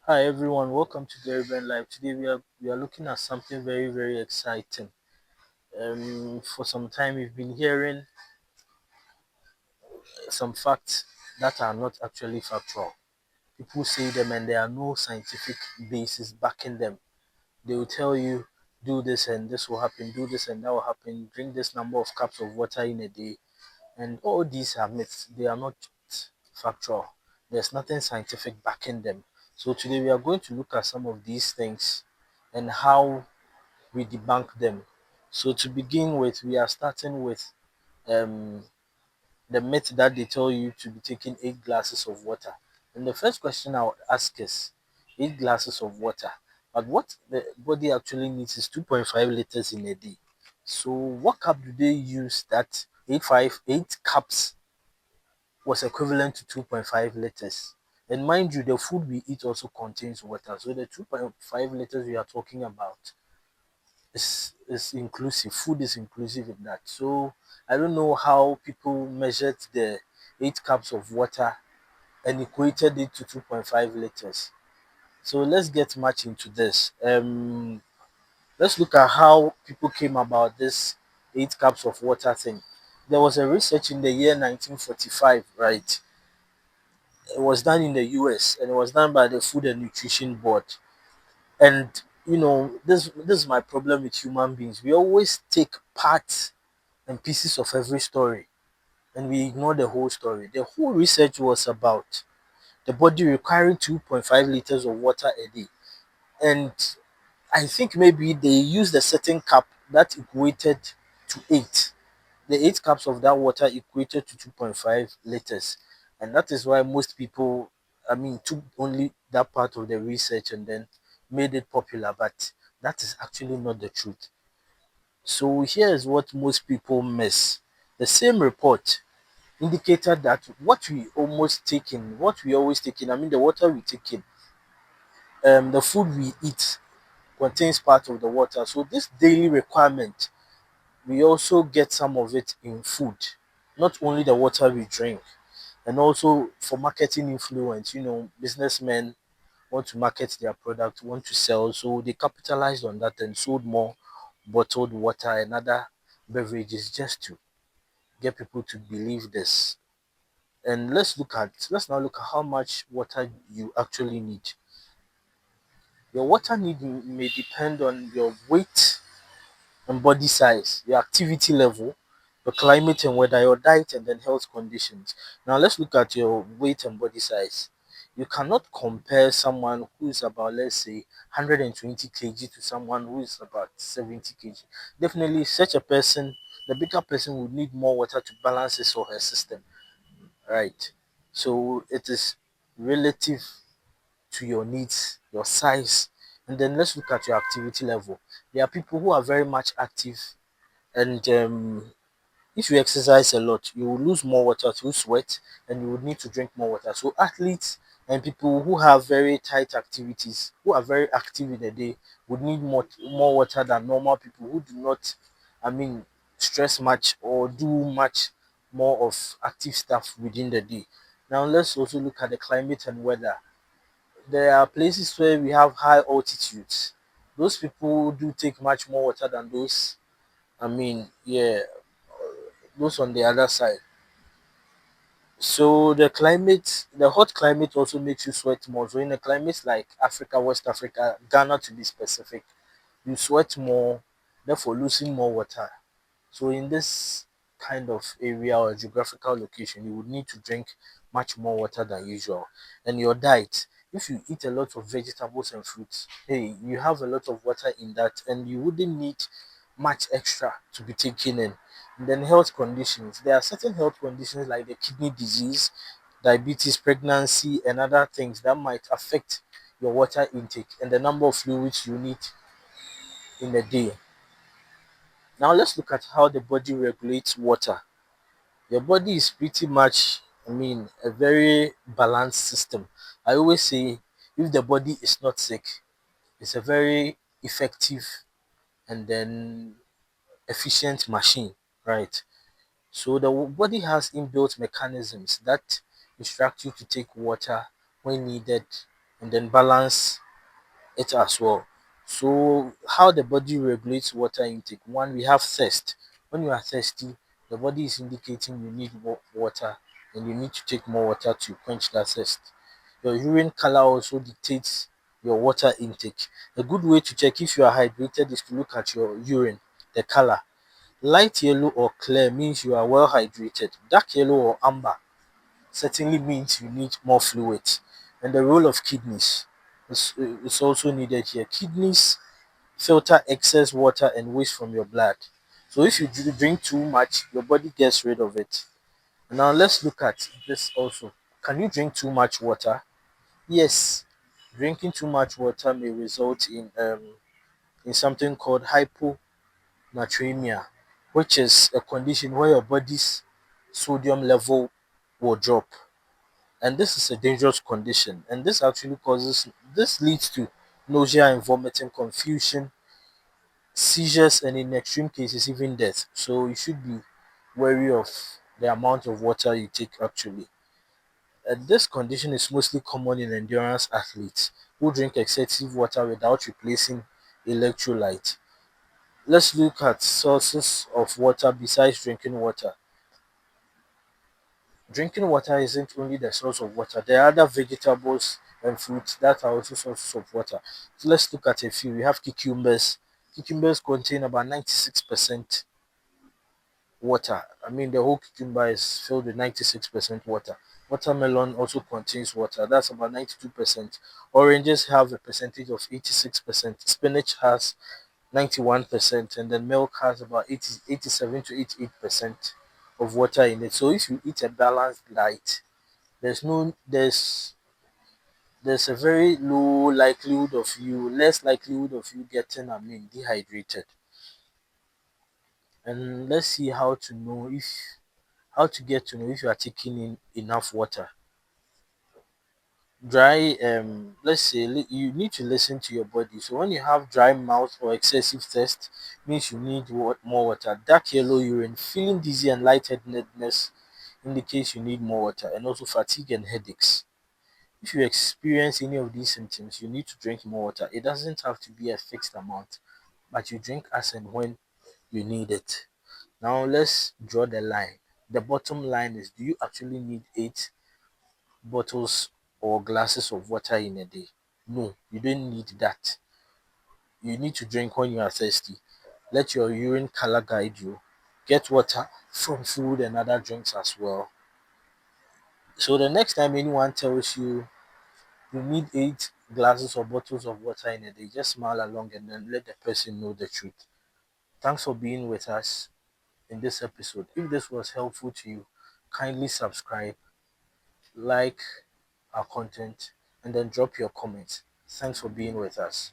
Hi everyone, welcome to Debunk Live. Today we are looking at something very exciting. For some time we've been hearing some facts that are not actually factual. People say them and there are no scientific basis backing them. They will tell you do this and this will happen, do this and that will happen, drink this number of cups of water in a day, and all these are myths. They are not factual. There's nothing scientific backing them. So today we are going to look at some of these things and how we debunk them. So to begin with, we are starting with um, the myth that they tell you to be taking 8 glasses of water. And the first question I would ask is 8 glasses of water. But what the body actually needs is 2.5 liters in a day. So what cup do they use that 8 cups was equivalent to 2.5 liters? And mind you, the food we eat also contains water. So the 2.5 liters we are talking about is inclusive. Food is inclusive in that. So I don't know how people measured the 8 cups of water and equated it to 2.5 liters. So let's get much into this. Let's look at how people came about this 8 cups of water thing. There was a research in the year 1945, right? It was done in the US and it was done by the Food and Nutrition Board. And this is my problem with human beings. We always take parts and pieces of every story and we ignore the whole story. The whole research was about the body requiring 2.5 liters of water a day. And I think maybe they used a certain cap that equated to 8. The 8 cups of that water equated to 2.5 liters. And that is why most people, took only that part of the research and then made it popular. But that is actually not the truth. So here is what most people miss. The same report indicated that what we always take in, the water we take in, the food we eat contains part of the water. So this daily requirement, we also get some of it in food, not only the water we drink. And also for marketing influence, businessmen want to market their product, want to sell, so they capitalized on that and sold more bottled water and other beverages just to get people to believe this. And let's now look at how much water you actually need. Your water need may depend on your weight and body size, your activity level, your climate and weather, your diet, and then health conditions. Now let's look at your weight and body size. You cannot compare someone who is about, let's say, 120 kg to someone who is about 70 kg. Definitely, such a person, the bigger person, would need more water to balance his or her system, right? So it is relative to your needs, your size, and then let's look at your activity level. There are people who are very much active, and if you exercise a lot, you will lose more water through sweat, and you would need to drink more water. So athletes and people who have very tight activities, who are very active in the day, would need more water than normal people who do not, I mean, stress much or do much more of active stuff within the day. Now let's also look at the climate and weather. There are places where we have high altitudes. Those people do take much more water than those. Yeah, those on the other side. So the hot climate also makes you sweat more. So in a climate like Africa, West Africa, Ghana to be specific, you sweat more, therefore losing more water. So in this kind of area or geographical location, you would need to drink much more water than usual. And your diet, if you eat a lot of vegetables and fruits, hey, you have a lot of water in that, and you wouldn't need much extra to be taken in. And then health conditions. There are certain health conditions like the kidney disease, diabetes, pregnancy, and other things that might affect your water intake and the number of fluids you need in a day. Now let's look at how the body regulates water. Your body is pretty much, a very balanced system. I always say if the body is not sick, it's a very effective and then efficient machine, right? So the body has inbuilt mechanisms that instruct you to take water when needed and then balance it as well. So, how the body regulates water intake? One, we have thirst. When you are thirsty, the body is indicating you need more water and you need to take more water to quench that thirst. Your urine color also dictates your water intake. A good way to check if you are hydrated is to look at your urine, the color. Light yellow or clear means you are well hydrated. Dark yellow or amber certainly means you need more fluid. And the role of kidneys is also needed here. Kidneys filter excess water and waste from your blood. So if you drink too much, your body gets rid of it. Now let's look at this also. Can you drink too much water? Yes, drinking too much water may result in something called hyponatremia, which is a condition where your body's sodium level will drop. And this is a dangerous condition. And this leads to nausea and vomiting, confusion, seizures, and in extreme cases, even death. So you should be wary of the amount of water you take actually. This condition is mostly common in endurance athletes who drink excessive water without replacing electrolyte. Let's look at sources of water besides drinking water. Drinking water isn't only the source of water. There are other vegetables and fruits that are also sources of water. So let's look at a few. We have cucumbers. Cucumbers contain about 96% water. I mean, the whole cucumber is filled with 96% water. Watermelon also contains water. That's about 92%. Oranges have a percentage of 86%. Spinach has 91%. And then milk has about 87 to 88% of water in it. So if you eat a balanced diet, there's no there's a very low likelihood of you less likelihood of you getting dehydrated. And let's see how to get to know if you are taking in enough water. Let's say you need to listen to your body. So when you have dry mouth or excessive thirst, means you need more water. Dark yellow urine, feeling dizzy and lightheadedness indicates you need more water, and also fatigue and headaches. If you experience any of these symptoms, you need to drink more water. It doesn't have to be a fixed amount, but you drink as and when you need it. Now let's draw the line. The bottom line is, do you actually need 8 bottles or glasses of water in a day? No, you don't need that. You need to drink when you are thirsty. Let your urine color guide you. Get water from food and other drinks as well. So the next time anyone tells you need 8 glasses or bottles of water in a day, just smile along and then let the person know the truth. Thanks for being with us in this episode. If this was helpful to you, kindly subscribe, like our content, and then drop your comments. Thanks for being with us.